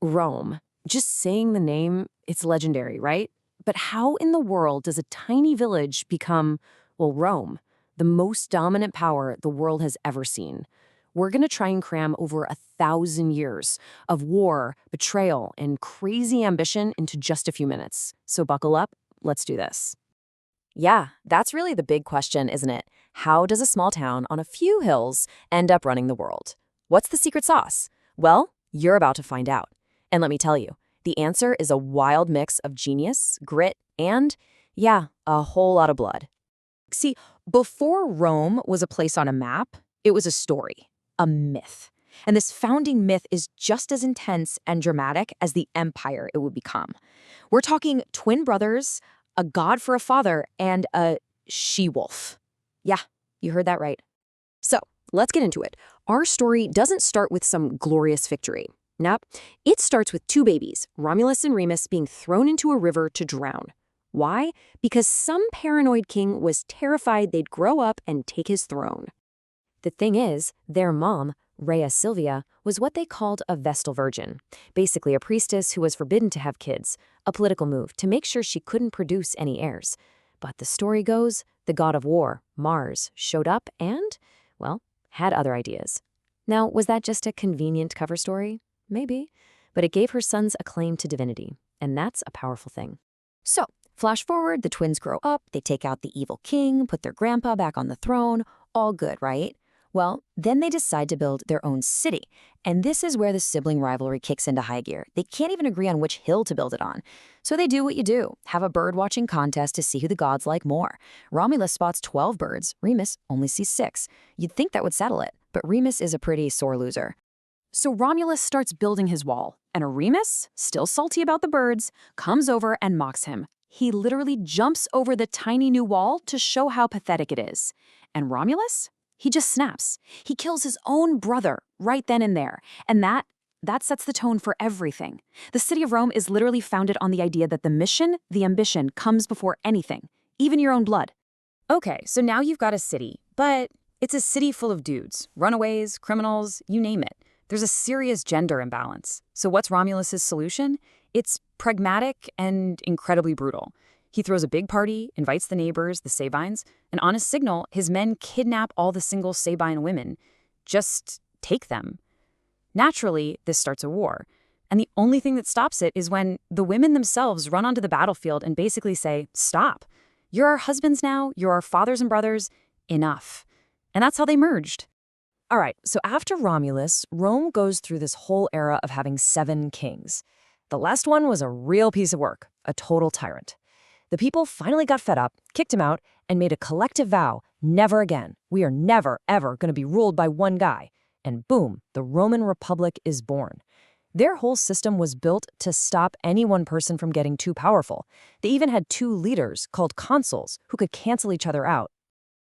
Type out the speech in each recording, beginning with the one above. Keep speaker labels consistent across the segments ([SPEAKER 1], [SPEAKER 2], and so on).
[SPEAKER 1] Rome. Just saying the name, it's legendary, right? But how in the world does a tiny village become, well, Rome, the most dominant power the world has ever seen? We're going to try and cram over 1,000 years of war, betrayal, and crazy ambition into just a few minutes. So buckle up, let's do this. Yeah, that's really the big question, isn't it? How does a small town on a few hills end up running the world? What's the secret sauce? Well, you're about to find out. And let me tell you, the answer is a wild mix of genius, grit, and, yeah, a whole lot of blood. See, before Rome was a place on a map, it was a story, a myth. And this founding myth is just as intense and dramatic as the empire it would become. We're talking twin brothers, a god for a father, and a she-wolf. Yeah, you heard that right. So, let's get into it. Our story doesn't start with some glorious victory. Nope. It starts with two babies, Romulus and Remus, being thrown into a river to drown. Why? Because some paranoid king was terrified they'd grow up and take his throne. The thing is, their mom, Rhea Silvia, was what they called a Vestal Virgin, basically a priestess who was forbidden to have kids, a political move to make sure she couldn't produce any heirs. But the story goes, the god of war, Mars, showed up and, well, had other ideas. Now, was that just a convenient cover story? Maybe. But it gave her sons a claim to divinity, and that's a powerful thing. So, flash forward, the twins grow up, they take out the evil king, put their grandpa back on the throne, all good, right? Well, then they decide to build their own city, and this is where the sibling rivalry kicks into high gear. They can't even agree on which hill to build it on. So they do what you do, have a bird-watching contest to see who the gods like more. Romulus spots 12 birds, Remus only sees 6. You'd think that would settle it, but Remus is a pretty sore loser. So Romulus starts building his wall, and Remus, still salty about the birds, comes over and mocks him. He literally jumps over the tiny new wall to show how pathetic it is. And Romulus? He just snaps. He kills his own brother right then and there. And that sets the tone for everything. The city of Rome is literally founded on the idea that the mission, the ambition, comes before anything, even your own blood. Okay, so now you've got a city, but it's a city full of dudes, runaways, criminals, you name it. There's a serious gender imbalance. So what's Romulus's solution? It's pragmatic and incredibly brutal. He throws a big party, invites the neighbors, the Sabines, and on a signal, his men kidnap all the single Sabine women. Just take them. Naturally, this starts a war. And the only thing that stops it is when the women themselves run onto the battlefield and basically say, stop. You're our husbands now, you're our fathers and brothers, enough. And that's how they merged. All right, so after Romulus, Rome goes through this whole era of having 7 kings. The last one was a real piece of work, a total tyrant. The people finally got fed up, kicked him out, and made a collective vow, never again. We are never, ever going to be ruled by one guy. And boom, the Roman Republic is born. Their whole system was built to stop any one person from getting too powerful. They even had 2 leaders, called consuls, who could cancel each other out.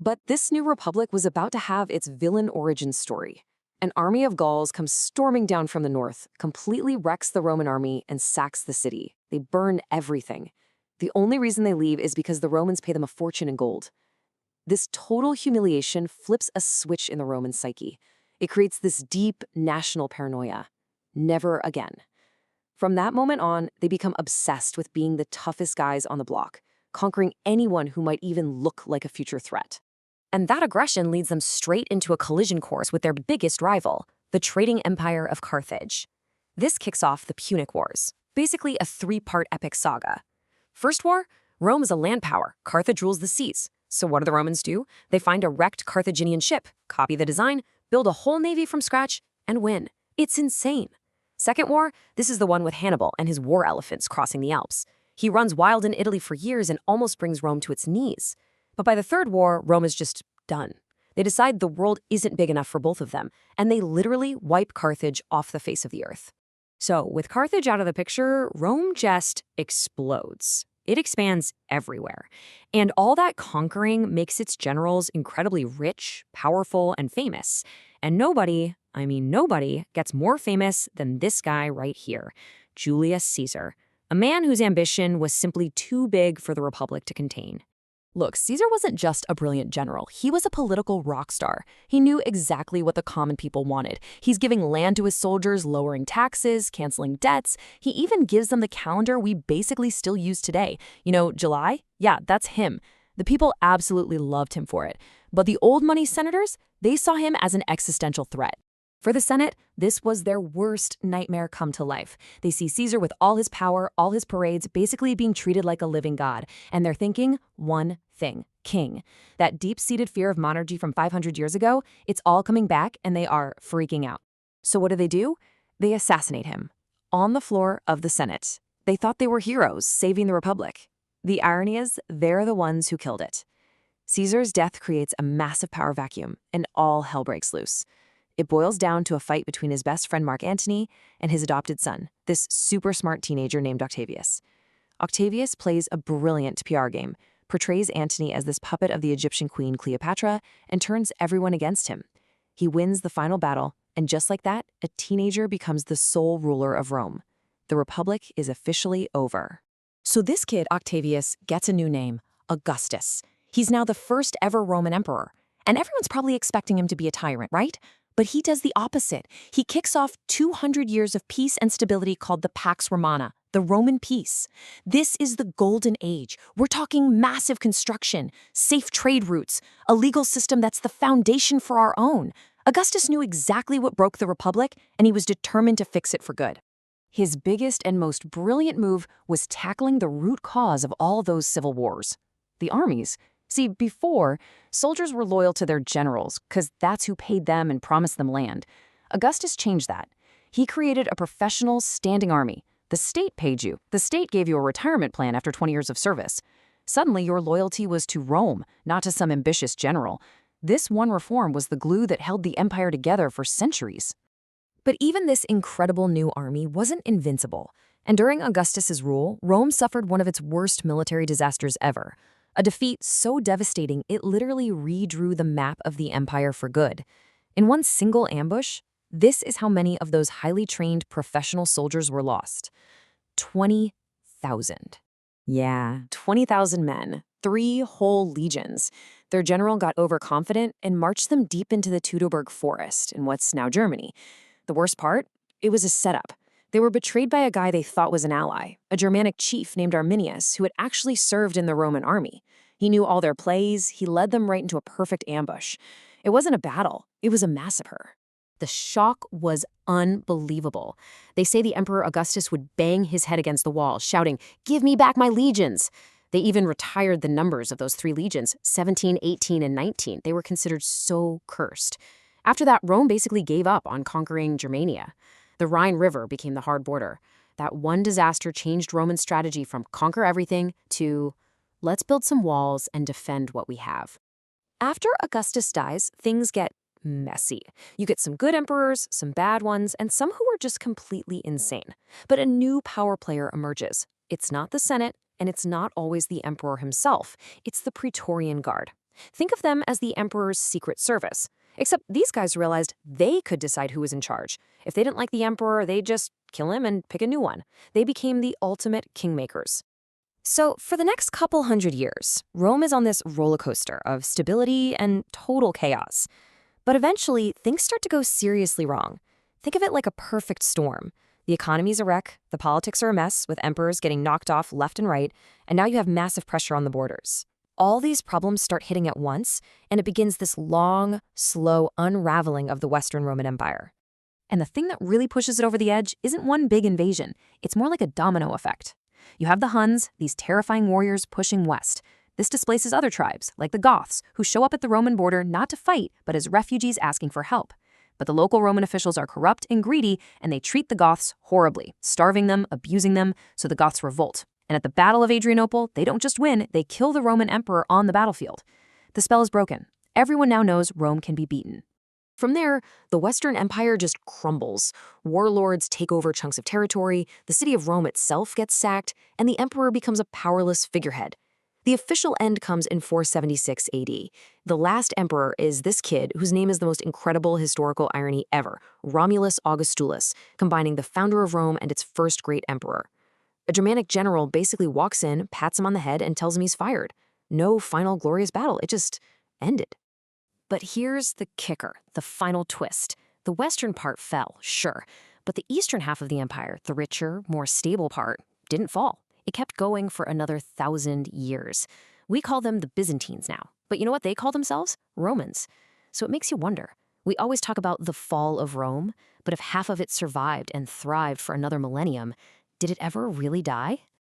[SPEAKER 1] But this new republic was about to have its villain origin story. An army of Gauls comes storming down from the north, completely wrecks the Roman army, and sacks the city. They burn everything. The only reason they leave is because the Romans pay them a fortune in gold. This total humiliation flips a switch in the Roman psyche. It creates this deep national paranoia. Never again. From that moment on, they become obsessed with being the toughest guys on the block, conquering anyone who might even look like a future threat. And that aggression leads them straight into a collision course with their biggest rival, the trading empire of Carthage. This kicks off the Punic Wars, basically a 3-part epic saga. First war, Rome is a land power, Carthage rules the seas. So what do the Romans do? They find a wrecked Carthaginian ship, copy the design, build a whole navy from scratch, and win. It's insane. Second war, this is the one with Hannibal and his war elephants crossing the Alps. He runs wild in Italy for years and almost brings Rome to its knees. But by the third war, Rome is just done. They decide the world isn't big enough for both of them, and they literally wipe Carthage off the face of the earth. So, with Carthage out of the picture, Rome just explodes. It expands everywhere. And all that conquering makes its generals incredibly rich, powerful, and famous. And nobody gets more famous than this guy right here, Julius Caesar, a man whose ambition was simply too big for the Republic to contain.
[SPEAKER 2] Look, Caesar wasn't just a brilliant general. He was a political rock star. He knew exactly what the common people wanted. He's giving land to his soldiers, lowering taxes, canceling debts. He even gives them the calendar we basically still use today. July? Yeah, that's him. The people absolutely loved him for it. But the old money senators, they saw him as an existential threat. For the Senate, this was their worst nightmare come to life. They see Caesar with all his power, all his parades, basically being treated like a living god. And they're thinking one thing: king. That deep-seated fear of monarchy from 500 years ago, it's all coming back and they are freaking out. So what do? They assassinate him on the floor of the Senate. They thought they were heroes saving the Republic. The irony is, they're the ones who killed it. Caesar's death creates a massive power vacuum, and all hell breaks loose. It boils down to a fight between his best friend Mark Antony and his adopted son, this super smart teenager named Octavius. Octavius plays a brilliant PR game, portrays Antony as this puppet of the Egyptian queen Cleopatra, and turns everyone against him. He wins the final battle, and just like that, a teenager becomes the sole ruler of Rome. The Republic is officially over. So this kid, Octavius, gets a new name: Augustus. He's now the first ever Roman emperor. And everyone's probably expecting him to be a tyrant, right? But he does the opposite. He kicks off 200 years of peace and stability called the Pax Romana, the Roman peace. This is the golden age. We're talking massive construction, safe trade routes, a legal system that's the foundation for our own. Augustus knew exactly what broke the Republic, and he was determined to fix it for good. His biggest and most brilliant move was tackling the root cause of all those civil wars: the armies. See, before, soldiers were loyal to their generals because that's who paid them and promised them land. Augustus changed that. He created a professional standing army. The state paid you. The state gave you a retirement plan after 20 years of service. Suddenly, your loyalty was to Rome, not to some ambitious general. This one reform was the glue that held the empire together for centuries. But even this incredible new army wasn't invincible. And during Augustus's rule, Rome suffered one of its worst military disasters ever. A defeat so devastating it literally redrew the map of the empire for good. In one single ambush, this is how many of those highly trained professional soldiers were lost. 20,000. Yeah, 20,000 men, 3 whole legions. Their general got overconfident and marched them deep into the Teutoburg forest in what's now Germany. The worst part? It was a setup. They were betrayed by a guy they thought was an ally, a Germanic chief named Arminius, who had actually served in the Roman army. He knew all their plays, he led them right into a perfect ambush. It wasn't a battle, it was a massacre. The shock was unbelievable. They say the Emperor Augustus would bang his head against the wall, shouting, "Give me back my legions!" They even retired the numbers of those 3 legions, 17, 18, and 19. They were considered so cursed. After that, Rome basically gave up on conquering Germania. The Rhine River became the hard border. That one disaster changed Roman strategy from conquer everything to let's build some walls and defend what we have. After Augustus dies, things get messy. You get some good emperors, some bad ones, and some who are just completely insane. But a new power player emerges. It's not the Senate, and it's not always the emperor himself. It's the Praetorian Guard. Think of them as the emperor's secret service. Except these guys realized they could decide who was in charge. If they didn't like the emperor, they'd just kill him and pick a new one. They became the ultimate kingmakers. So for the next couple hundred years, Rome is on this roller coaster of stability and total chaos. But eventually, things start to go seriously wrong. Think of it like a perfect storm. The economy's a wreck, the politics are a mess, with emperors getting knocked off left and right, and now you have massive pressure on the borders. All these problems start hitting at once, and it begins this long, slow unraveling of the Western Roman Empire. And the thing that really pushes it over the edge isn't one big invasion. It's more like a domino effect. You have the Huns, these terrifying warriors pushing west. This displaces other tribes, like the Goths, who show up at the Roman border not to fight, but as refugees asking for help. But the local Roman officials are corrupt and greedy, and they treat the Goths horribly, starving them, abusing them, so the Goths revolt. And at the Battle of Adrianople, they don't just win, they kill the Roman emperor on the battlefield. The spell is broken. Everyone now knows Rome can be beaten. From there, the Western Empire just crumbles. Warlords take over chunks of territory, the city of Rome itself gets sacked, and the emperor becomes a powerless figurehead. The official end comes in 476 AD. The last emperor is this kid whose name is the most incredible historical irony ever, Romulus Augustulus, combining the founder of Rome and its first great emperor. A Germanic general basically walks in, pats him on the head, and tells him he's fired.
[SPEAKER 1] No final glorious battle. It just ended. But here's the kicker, the final twist. The western part fell, sure, but the eastern half of the empire, the richer, more stable part, didn't fall. It kept going for another 1,000 years. We call them the Byzantines now. But you know what they call themselves? Romans. So it makes you wonder. We always talk about the fall of Rome, but if half of it survived and thrived for another millennium, did it ever really die?